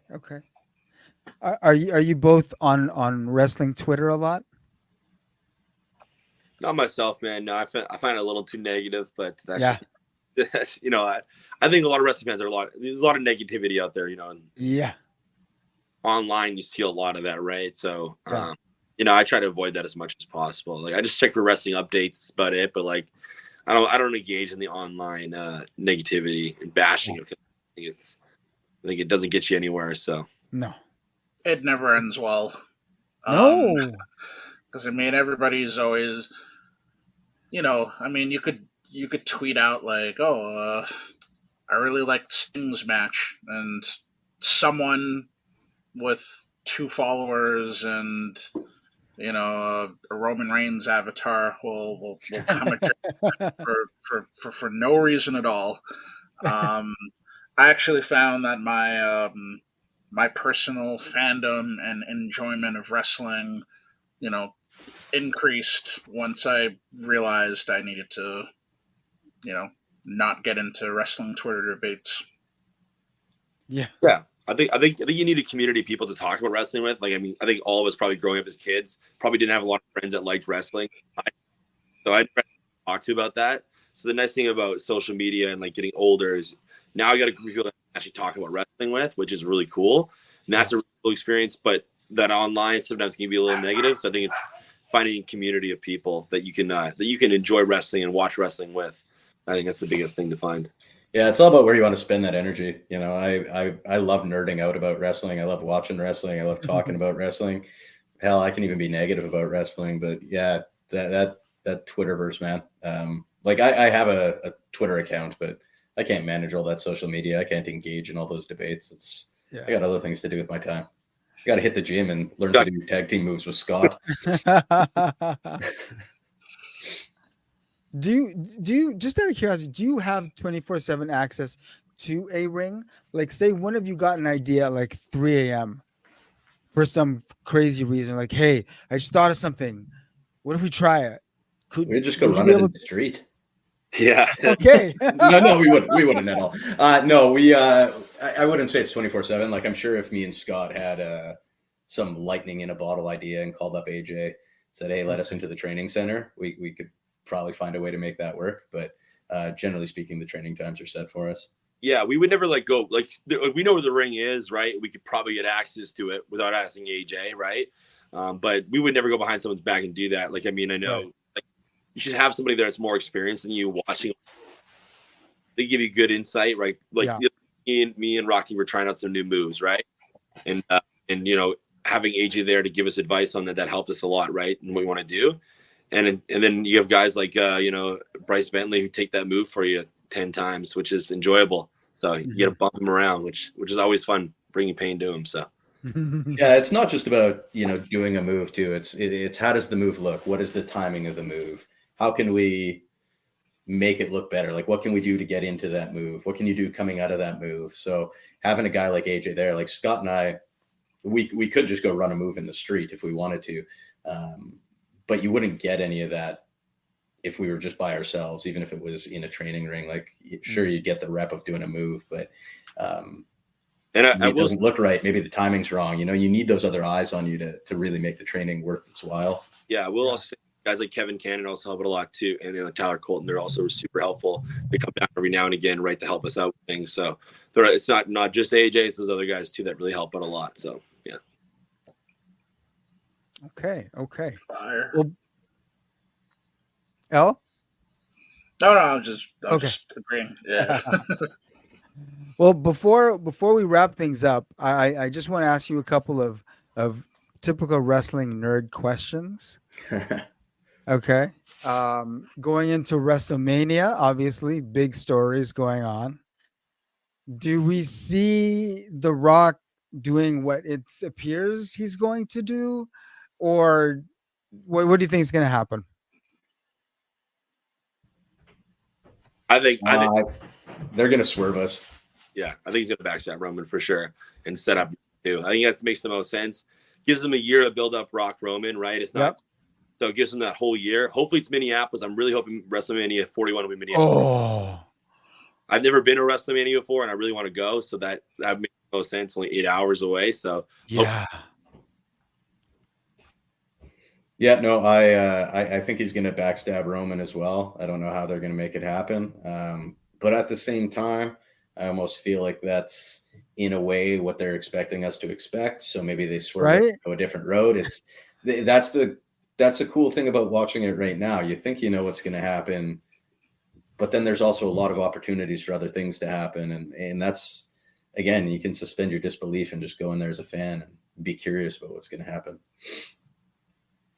Are you both on wrestling Twitter a lot? Not myself, man. No, I find it a little too negative, but that's just, I think a lot of wrestling fans there's a lot of negativity out there, and online you see a lot of that, right? So I try to avoid that as much as possible. Like, I just check for wrestling updates, that's about it. But like, I don't engage in the online negativity and bashing of things. I think it doesn't get you anywhere. So no, it never ends well. No, because everybody's always, you could tweet out like, I really liked Sting's match, and someone with 2 followers and a Roman Reigns avatar will come at you for no reason at all. I actually found that my personal fandom and enjoyment of wrestling, you know, increased once I realized I needed to, you know, not get into wrestling Twitter debates. Yeah. Yeah. I think you need a community of people to talk about wrestling with. Like, I mean, I think all of us probably growing up as kids probably didn't have a lot of friends that liked wrestling. So I had friends to talk to about that. So the nice thing about social media and like getting older is now I got a group of people that I actually talk about wrestling with, which is really cool. And that's a really cool experience. But that online sometimes can be a little negative. So I think it's finding a community of people that you can enjoy wrestling and watch wrestling with. I think that's the biggest thing to find. Yeah, it's all about where you want to spend that energy. You know, I love nerding out about wrestling. I love watching wrestling. I love talking about wrestling. Hell, I can even be negative about wrestling. But yeah, that Twitterverse, man. Like I have a Twitter account, but I can't manage all that social media. I can't engage in all those debates. I got other things to do with my time. I got to hit the gym and learn to do tag team moves with Scott. Do you just out of curiosity, do you have 24/7 access to a ring? Like, say one of you got an idea at like 3 a.m. for some crazy reason, like, hey, I just thought of something. What if we try it? We'd just go Would you run be it in able the street. Yeah. Okay. No, we wouldn't at all. No, I wouldn't say it's 24/7. Like, I'm sure if me and Scott had some lightning in a bottle idea and called up AJ, said, hey, let us into the training center, we could probably find a way to make that work. But generally speaking, the training times are set for us. Yeah, we would never like go like we know where the ring is, right? We could probably get access to it without asking AJ, right? But we would never go behind someone's back and do that. Like, I mean, I know like, you should have somebody there that's more experienced than you watching. They give you good insight, right? Like me and Rocky were trying out some new moves, right? And having AJ there to give us advice on that helped us a lot, right? And what we want to do. And then you have guys like Bryce Bentley who take that move for you 10 times, which is enjoyable. So you get to bump him around, which is always fun, bringing pain to him. So yeah, it's not just about doing a move too. It's how does the move look? What is the timing of the move? How can we make it look better? Like, what can we do to get into that move? What can you do coming out of that move? So having a guy like AJ there, like Scott and I, we could just go run a move in the street if we wanted to. But you wouldn't get any of that if we were just by ourselves, even if it was in a training ring. Like, sure, you'd get the rep of doing a move, but it doesn't look right. Maybe the timing's wrong. You need those other eyes on you to really make the training worth its while. Yeah, we'll also say guys like Kevin Cannon also help it a lot too, and Tyler Colton, they're also super helpful. They come down every now and again, right, to help us out with things. So it's not just AJ, it's those other guys too that really help out a lot. So yeah. Okay. Fire. Well, L? No, I'm just agreeing. Yeah. Well, before we wrap things up, I just want to ask you a couple of typical wrestling nerd questions. Okay. Going into WrestleMania, obviously, big stories going on. Do we see The Rock doing what it appears he's going to do? Or what do you think is going to happen? I think they're going to swerve us. Yeah, I think he's going to backstab Roman for sure and set up too. I think that makes the most sense. Gives them a year to build up Rock Roman, right? It's not so it gives them that whole year. Hopefully it's Minneapolis. I'm really hoping WrestleMania 41 will be Minneapolis. Oh. I've never been to WrestleMania before, and I really want to go. So that makes the most sense. Only 8 hours away. So yeah. Yeah, no, I think he's going to backstab Roman as well. I don't know how they're going to make it happen. But at the same time, I almost feel like that's in a way what they're expecting us to expect. So maybe they swerve go a different road. That's the cool thing about watching it right now. You think you know what's going to happen, but then there's also a lot of opportunities for other things to happen. And that's, again, you can suspend your disbelief and just go in there as a fan and be curious about what's going to happen.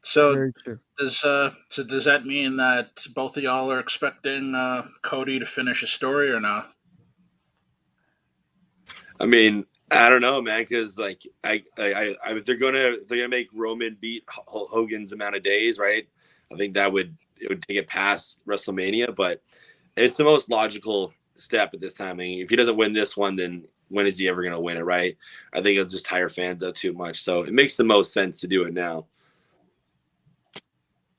So does that mean that both of y'all are expecting Cody to finish a story or not? I mean, I don't know, man, because like if they're gonna make Roman beat Hogan's amount of days, right? I think it would take it past WrestleMania, but it's the most logical step at this time. I mean, if he doesn't win this one, then when is he ever going to win it, right? I think it'll just tire fans out too much. So it makes the most sense to do it now.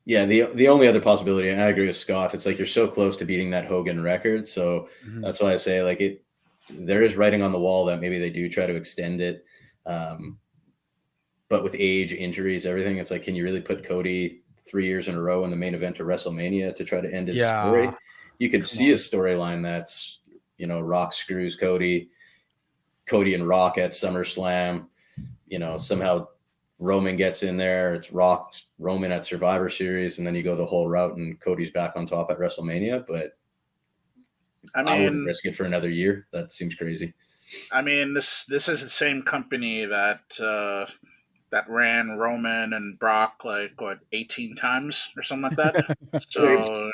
Yeah, the only other possibility, and I agree with Scott, it's like you're so close to beating that Hogan record. So that's why I say, like, there is writing on the wall that maybe they do try to extend it. But with age, injuries, everything, it's like, can you really put Cody 3 years in a row in the main event of WrestleMania to try to end his story? You could see a storyline that's, Rock screws Cody and Rock at SummerSlam, somehow Roman gets in there. It's Roman at Survivor Series, and then you go the whole route and Cody's back on top at WrestleMania. But I wouldn't risk it for another year. That seems crazy. I mean, this is the same company that ran Roman and Brock 18 times or something like that. So,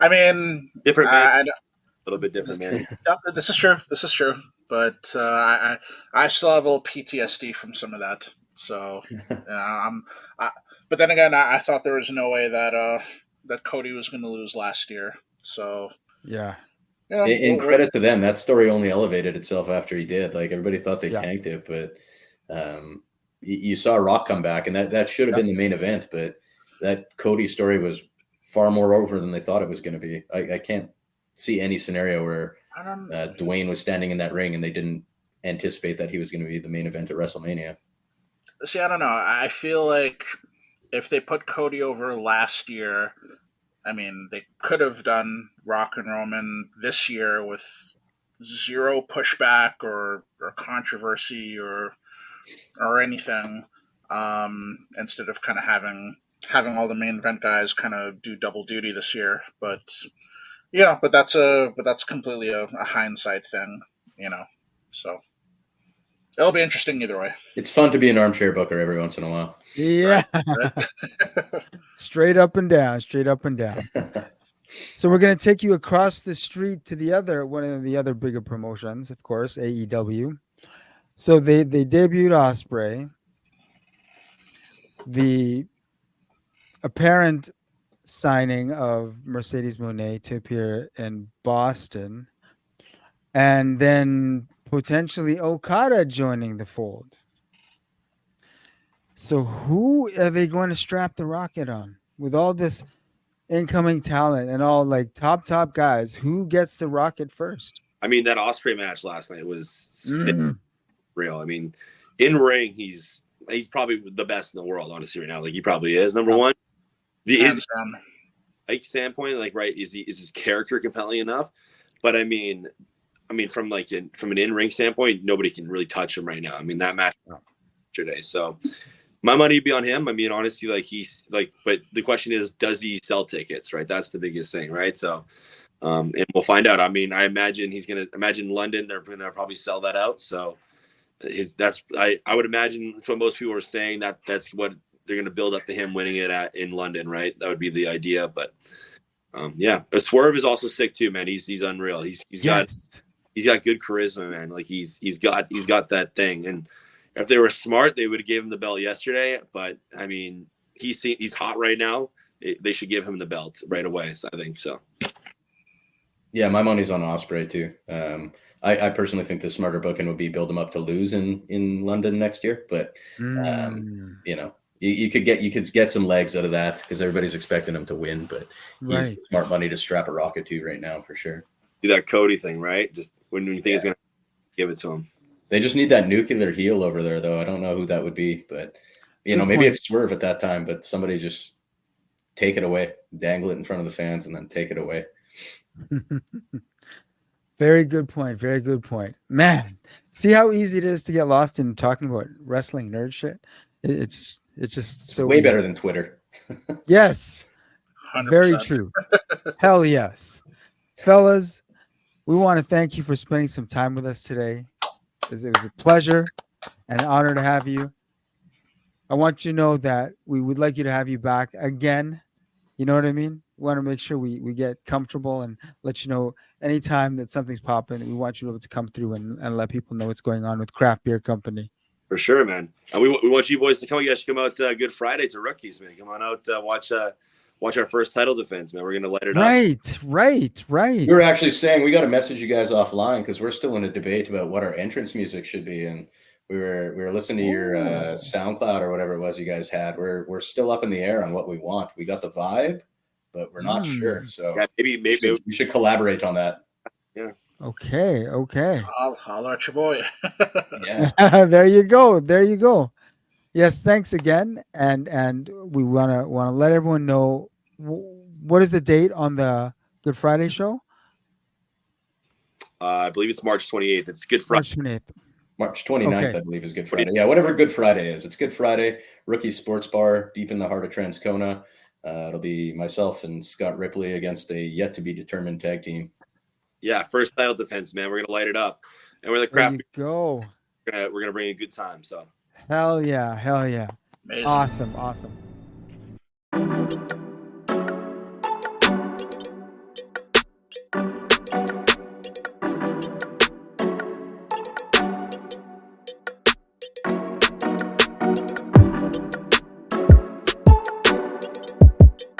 I mean, different man. A little bit different, man. This is true. But I still have a little PTSD from some of that. So, but then again, I thought there was no way that Cody was going to lose last year. So, yeah. In credit to them, that story only elevated itself after he did. Like, everybody thought they tanked it, but you saw Rock come back, and that should have been the main event. But that Cody story was far more over than they thought it was going to be. I can't see any scenario where Dwayne was standing in that ring and they didn't anticipate that he was going to be the main event at WrestleMania. See, I don't know. I feel like if they put Cody over last year, I mean, they could have done Rock and Roman this year with zero pushback or controversy or anything, instead of kind of having all the main event guys kind of do double duty this year. But but that's completely a hindsight thing, So it'll be interesting either way. It's fun to be an armchair booker every once in a while. Yeah. Right. Straight up and down. So we're going to take you across the street to one of the other bigger promotions, of course, AEW. So they debuted Ospreay. The apparent signing of Mercedes Moné to appear in Boston, and then potentially Okada joining the fold. So who are they going to strap the rocket on with all this incoming talent and all like top guys? Who gets the rocket first? I mean, that Ospreay match last night was real. I mean, in ring, he's probably the best in the world, honestly, right now. Like, he probably is number one. Standpoint, like, right, is his character compelling enough? But I mean, from an in-ring standpoint, nobody can really touch him right now. I mean, that match yesterday. So my money would be on him. I mean, honestly, like, he's like, but the question is, does he sell tickets? Right, that's the biggest thing, right? So, and we'll find out. I mean, I imagine London, they're gonna probably sell that out. So I would imagine that's what most people are saying, that's what they're going to build up to him winning it in London, right? That would be the idea. But Swerve is also sick too, man. He's unreal. He's got good charisma, man. Like, he's got that thing. And if they were smart, they would have given him the belt yesterday. But I mean, he's hot right now. They should give him the belt right away. So I think so. Yeah, my money's on Ospreay too. I personally think the smarter booking would be build him up to lose in London next year. But you could get some legs out of that because everybody's expecting him to win. But he's smart money to strap a rocket to right now for sure. Do that Cody thing, right? Just when you think it's going to give it to him. They just need that nuclear heel over there, though. I don't know who that would be, but maybe it's Swerve at that time. But somebody just take it away, dangle it in front of the fans, and then take it away. Very good point. Man, see how easy it is to get lost in talking about wrestling nerd shit? It's just so way easy. Better than Twitter. Yes. 100%. Very true. Hell yes. Fellas, we want to thank you for spending some time with us today. It was a pleasure and an honor to have you. I want you to know that we would like you to have you back again. You know what I mean? We want to make sure we get comfortable and let you know anytime that something's popping. We want you to be able to come through and let people know what's going on with Craft Beer Company. For sure, man. And we want you boys to come. You guys should come out Good Friday to Rookies, man. Come on out, watch watch our first title defense, man. We're gonna light it up. Right. We were actually saying we got to message you guys offline because we're still in a debate about what our entrance music should be, and we were listening to your SoundCloud or whatever it was you guys had. We're still up in the air on what we want. We got the vibe, but we're not sure. So yeah, maybe we should collaborate on that. Yeah. Okay. I'll holler at your boy. Yeah. There you go. Yes, thanks again, and we wanna let everyone know what is the date on the Good Friday show. I believe it's March 28th. It's Good Friday. March 28th. March 29th, Okay. I believe, is Good Friday. Yeah, whatever Good Friday is. It's Good Friday, Rookie Sports Bar, deep in the heart of Transcona. It'll be myself and Scott Ripley against a yet-to-be-determined tag team. Yeah, first title defense, man. We're going to light it up. And we're the There craft. you go. We're gonna bring a good time. So Hell yeah. Amazing. Awesome.